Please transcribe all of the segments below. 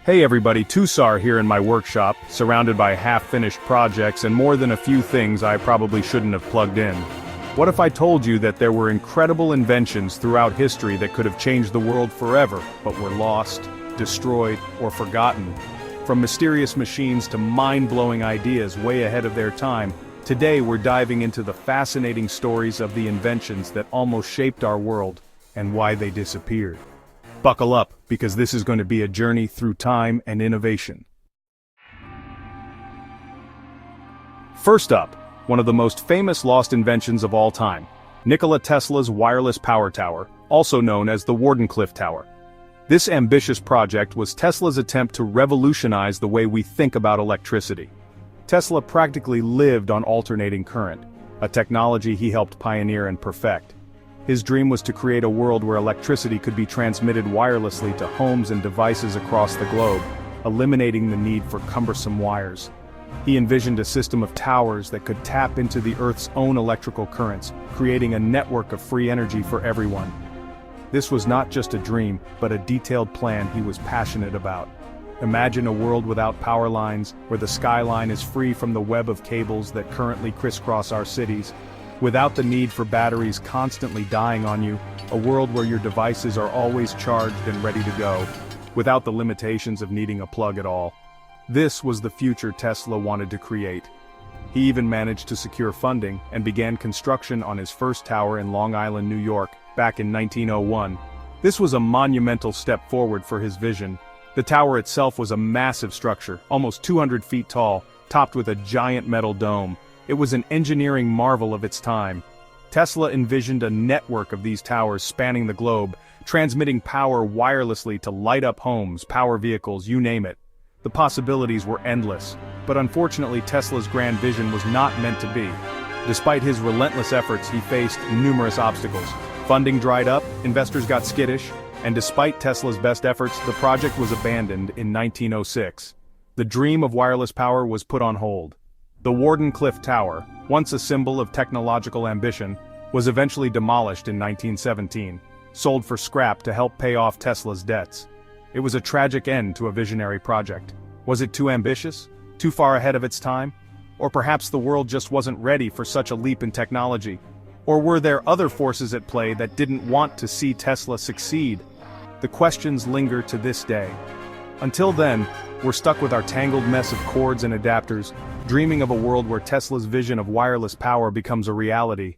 Hey everybody, Tusar here in my workshop, surrounded by half-finished projects and more than a few things I probably shouldn't have plugged in. What if I told you that there were incredible inventions throughout history that could have changed the world forever, but were lost, destroyed, or forgotten? From mysterious machines to mind-blowing ideas way ahead of their time, today we're diving into the fascinating stories of the inventions that almost shaped our world, and why they disappeared. Buckle up, because this is going to be a journey through time and innovation. First up, one of the most famous lost inventions of all time, Nikola Tesla's wireless power tower, also known as the Wardenclyffe Tower. This ambitious project was Tesla's attempt to revolutionize the way we think about electricity. Tesla practically lived on alternating current, a technology he helped pioneer and perfect. His dream was to create a world where electricity could be transmitted wirelessly to homes and devices across the globe, eliminating the need for cumbersome wires. He envisioned a system of towers that could tap into the Earth's own electrical currents, creating a network of free energy for everyone. This was not just a dream, but a detailed plan he was passionate about. Imagine a world without power lines, where the skyline is free from the web of cables that currently crisscross our cities. Without the need for batteries constantly dying on you, a world where your devices are always charged and ready to go, without the limitations of needing a plug at all. This was the future Tesla wanted to create. He even managed to secure funding and began construction on his first tower in Long Island, New York, back in 1901. This was a monumental step forward for his vision. The tower itself was a massive structure, almost 200 feet tall, topped with a giant metal dome. It was an engineering marvel of its time. Tesla envisioned a network of these towers spanning the globe, transmitting power wirelessly to light up homes, power vehicles, you name it. The possibilities were endless, but unfortunately Tesla's grand vision was not meant to be. Despite his relentless efforts, he faced numerous obstacles. Funding dried up, investors got skittish, and despite Tesla's best efforts, the project was abandoned in 1906. The dream of wireless power was put on hold. The Wardenclyffe Tower, once a symbol of technological ambition, was eventually demolished in 1917, sold for scrap to help pay off Tesla's debts. It was a tragic end to a visionary project. Was it too ambitious? Too far ahead of its time? Or perhaps the world just wasn't ready for such a leap in technology? Or were there other forces at play that didn't want to see Tesla succeed? The questions linger to this day. Until then, we're stuck with our tangled mess of cords and adapters, dreaming of a world where Tesla's vision of wireless power becomes a reality.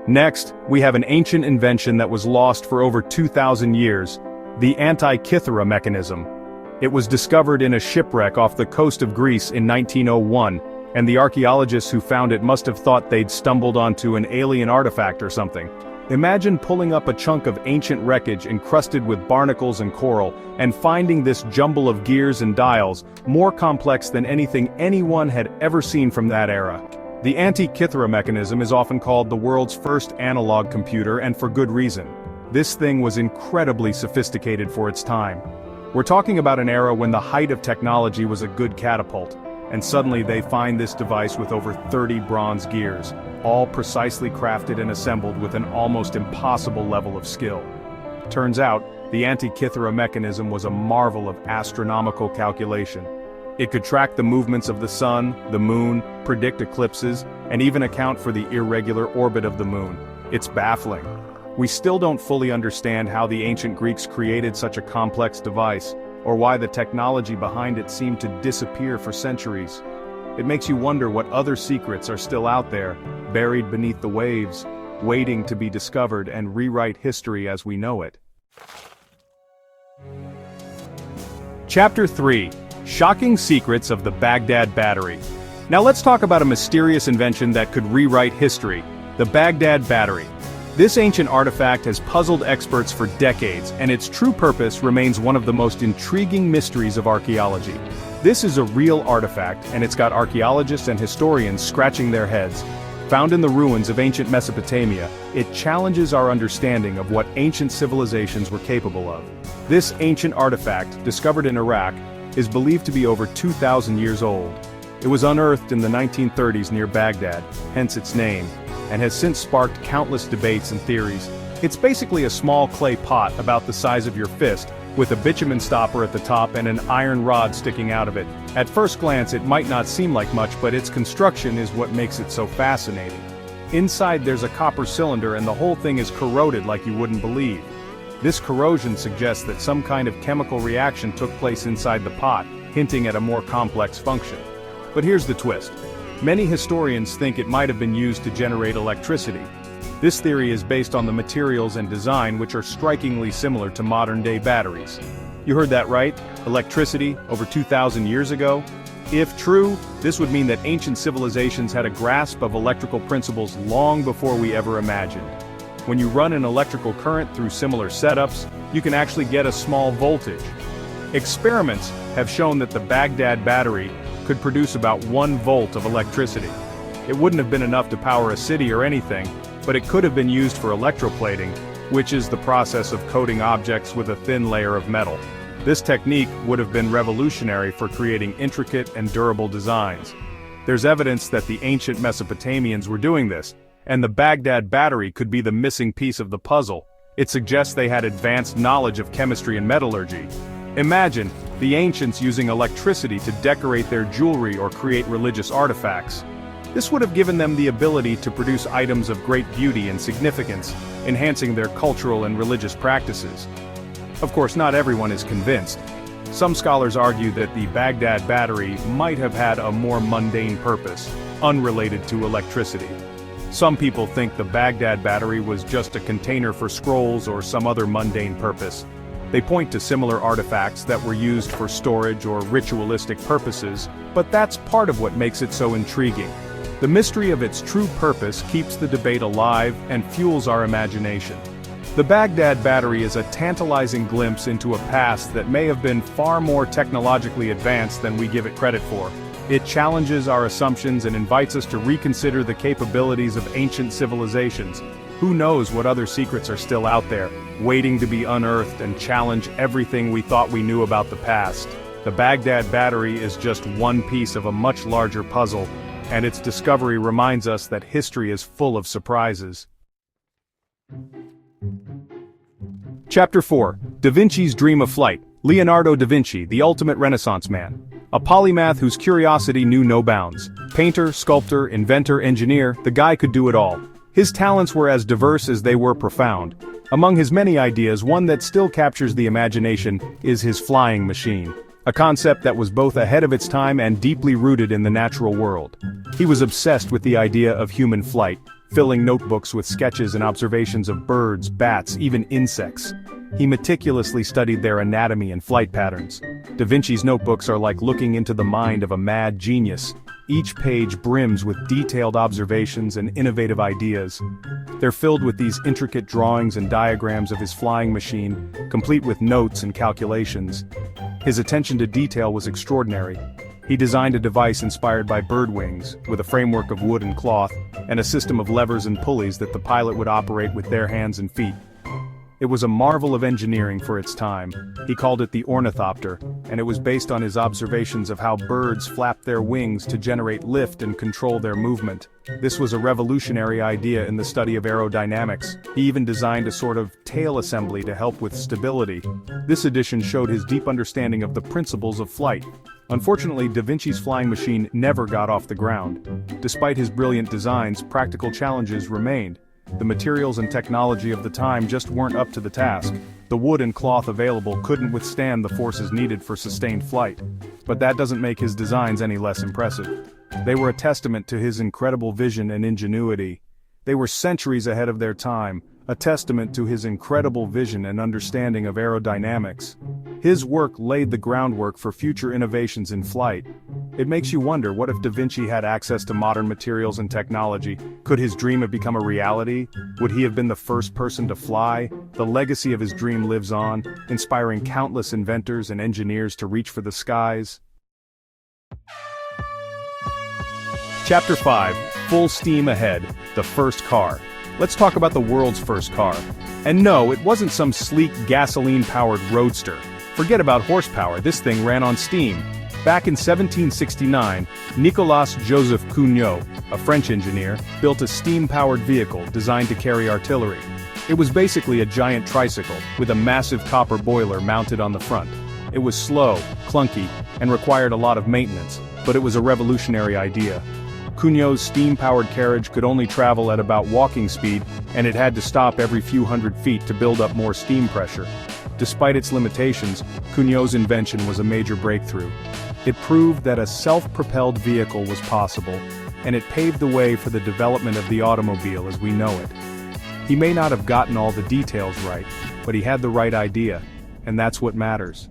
Next, we have an ancient invention that was lost for over 2,000 years, the Antikythera Mechanism. It was discovered in a shipwreck off the coast of Greece in 1901, and the archaeologists who found it must have thought they'd stumbled onto an alien artifact or something. Imagine pulling up a chunk of ancient wreckage encrusted with barnacles and coral, and finding this jumble of gears and dials, more complex than anything anyone had ever seen from that era. The Antikythera Mechanism is often called the world's first analog computer, and for good reason. This thing was incredibly sophisticated for its time. We're talking about an era when the height of technology was a good catapult, and suddenly they find this device with over 30 bronze gears, all precisely crafted and assembled with an almost impossible level of skill. Turns out, the Antikythera Mechanism was a marvel of astronomical calculation. It could track the movements of the sun, the moon, predict eclipses, and even account for the irregular orbit of the moon. It's baffling. We still don't fully understand how the ancient Greeks created such a complex device, or why the technology behind it seemed to disappear for centuries. It makes you wonder what other secrets are still out there, buried beneath the waves, waiting to be discovered and rewrite history as we know it. Chapter 3. Shocking Secrets of the Baghdad Battery. Now let's talk about a mysterious invention that could rewrite history, the Baghdad Battery. This ancient artifact has puzzled experts for decades, and its true purpose remains one of the most intriguing mysteries of archaeology. This is a real artifact, and it's got archaeologists and historians scratching their heads. Found in the ruins of ancient Mesopotamia, it challenges our understanding of what ancient civilizations were capable of. This ancient artifact, discovered in Iraq, is believed to be over 2,000 years old. It was unearthed in the 1930s near Baghdad, hence its name. and has since sparked countless debates and theories. It's basically a small clay pot about the size of your fist, with a bitumen stopper at the top and an iron rod sticking out of it. At first glance it might not seem like much, but its construction is what makes it so fascinating. Inside there's a copper cylinder and the whole thing is corroded like you wouldn't believe. This corrosion suggests that some kind of chemical reaction took place inside the pot, hinting at a more complex function. But here's the twist. Many historians think it might have been used to generate electricity. This theory is based on the materials and design which are strikingly similar to modern-day batteries. You heard that right? Electricity, over 2,000 years ago? If true, this would mean that ancient civilizations had a grasp of electrical principles long before we ever imagined. When you run an electrical current through similar setups, you can actually get a small voltage. Experiments have shown that the Baghdad Battery could produce about 1 volt of electricity. It wouldn't have been enough to power a city or anything, but it could have been used for electroplating, which is the process of coating objects with a thin layer of metal. This technique would have been revolutionary for creating intricate and durable designs. There's evidence that the ancient Mesopotamians were doing this, and the Baghdad Battery could be the missing piece of the puzzle. It suggests they had advanced knowledge of chemistry and metallurgy. Imagine the ancients using electricity to decorate their jewelry or create religious artifacts. This would have given them the ability to produce items of great beauty and significance, enhancing their cultural and religious practices. Of course, not everyone is convinced. Some scholars argue that the Baghdad Battery might have had a more mundane purpose, unrelated to electricity. Some people think the Baghdad Battery was just a container for scrolls or some other mundane purpose. They point to similar artifacts that were used for storage or ritualistic purposes, but that's part of what makes it so intriguing. The mystery of its true purpose keeps the debate alive and fuels our imagination. The Baghdad Battery is a tantalizing glimpse into a past that may have been far more technologically advanced than we give it credit for. It challenges our assumptions and invites us to reconsider the capabilities of ancient civilizations. Who knows what other secrets are still out there, waiting to be unearthed and challenge everything we thought we knew about the past. The Baghdad Battery is just one piece of a much larger puzzle, and its discovery reminds us that history is full of surprises. Chapter 4. Da Vinci's Dream of Flight. Leonardo da Vinci, the ultimate Renaissance man. A polymath whose curiosity knew no bounds. Painter, sculptor, inventor, engineer, the guy could do it all. His talents were as diverse as they were profound. Among his many ideas, one that still captures the imagination is his flying machine. A concept that was both ahead of its time and deeply rooted in the natural world. He was obsessed with the idea of human flight, filling notebooks with sketches and observations of birds, bats, even insects. He meticulously studied their anatomy and flight patterns. Da Vinci's notebooks are like looking into the mind of a mad genius. Each page brims with detailed observations and innovative ideas. They're filled with these intricate drawings and diagrams of his flying machine, complete with notes and calculations. His attention to detail was extraordinary. He designed a device inspired by bird wings, with a framework of wood and cloth, and a system of levers and pulleys that the pilot would operate with their hands and feet. It was a marvel of engineering for its time. He called it the ornithopter, and it was based on his observations of how birds flap their wings to generate lift and control their movement. This was a revolutionary idea in the study of aerodynamics. He even designed a sort of tail assembly to help with stability. This addition showed his deep understanding of the principles of flight. Unfortunately, Da Vinci's flying machine never got off the ground. Despite his brilliant designs, practical challenges remained. The materials and technology of the time just weren't up to the task. The wood and cloth available couldn't withstand the forces needed for sustained flight. But that doesn't make his designs any less impressive. They were a testament to his incredible vision and ingenuity. They were centuries ahead of their time, a testament to his incredible vision and understanding of aerodynamics. His work laid the groundwork for future innovations in flight. It makes you wonder, what if Da Vinci had access to modern materials and technology? Could his dream have become a reality? Would he have been the first person to fly? The legacy of his dream lives on, inspiring countless inventors and engineers to reach for the skies. Chapter 5. Full steam ahead. The first car. Let's talk about the world's first car. And no, it wasn't some sleek gasoline-powered roadster. Forget about horsepower, this thing ran on steam. Back in 1769, Nicolas Joseph Cugnot, a French engineer, built a steam-powered vehicle designed to carry artillery. It was basically a giant tricycle, with a massive copper boiler mounted on the front. It was slow, clunky, and required a lot of maintenance, but it was a revolutionary idea. Cugnot's steam-powered carriage could only travel at about walking speed, and it had to stop every few hundred feet to build up more steam pressure. Despite its limitations, Cugnot's invention was a major breakthrough. It proved that a self-propelled vehicle was possible, and it paved the way for the development of the automobile as we know it. He may not have gotten all the details right, but he had the right idea, and that's what matters.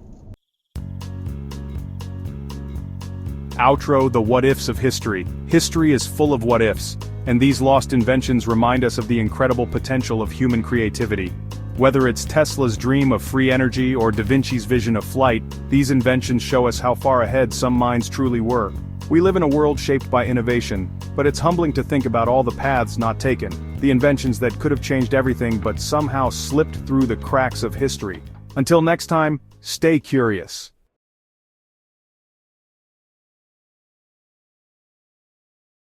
Outro: the what-ifs of history. History is full of what-ifs, and these lost inventions remind us of the incredible potential of human creativity. Whether it's Tesla's dream of free energy or Da Vinci's vision of flight, these inventions show us how far ahead some minds truly were. We live in a world shaped by innovation, but it's humbling to think about all the paths not taken, the inventions that could have changed everything but somehow slipped through the cracks of history. Until next time, stay curious.